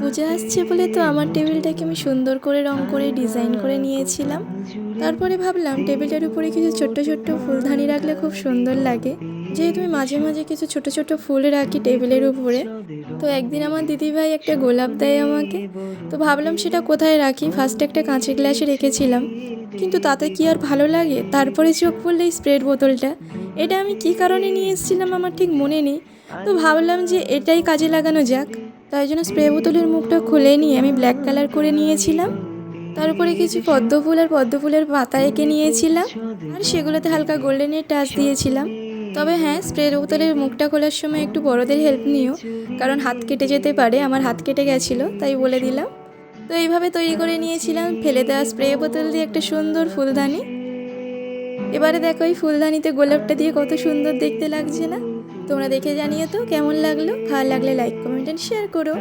পূজা আসছে বলে তো আমার টেবিলটাকে আমি সুন্দর করে রং করে ডিজাইন করে নিয়েছিলাম। তারপরে ভাবলাম টেবিলের উপরে কিছু ছোট্ট ছোট্ট ফুলদানি রাখলে খুব সুন্দর লাগে, যেহেতু আমি মাঝে মাঝে কিছু ছোট ছোট ফুল রাখি টেবিলের উপরে। তো একদিন আমার দিদিভাই একটা গোলাপ দেয় আমাকে, তো ভাবলাম সেটা কোথায় রাখি। ফার্স্টে একটা কাঁচের গ্লাসে রেখেছিলাম, কিন্তু তাতে কি আর ভালো লাগে। তারপরে চোখ পড়লে এই স্প্রের বোতলটা। এটা আমি কী কারণে নিয়ে এসেছিলাম আমার ঠিক মনে নেই। তো ভাবলাম যে এটাই কাজে লাগানো যাক, তাই জন্য স্প্রে বোতলের মুখটা খুলে নিয়ে আমি ব্ল্যাক কালার করে নিয়েছিলাম। তার উপরে কিছু পদ্ম ফুল আর পদ্ম ফুলের পাতা এঁকে নিয়েছিলাম, আর সেগুলোতে হালকা গোল্ডেনের টাচ দিয়েছিলাম। তবে হ্যাঁ, স্প্রে বোতলের মুখটা খোলার সময় একটু বড়দের হেল্প নিও, কারণ হাত কেটে যেতে পারে। আমার হাত কেটে গেছিলো, তাই বলে দিলাম। তো এইভাবে তৈরি করে নিয়েছিলাম ফেলে দেওয়া স্প্রে বোতল দিয়ে একটা সুন্দর ফুলদানি। এবারে দেখো এই ফুলদানিতে গোলাপটা দিয়ে কত সুন্দর দেখতে লাগছে না? তোমরা দেখে জানিও তো কেমন লাগলো। ভালো লাগলে লাইক কমেন্ট এন্ড শেয়ার করো।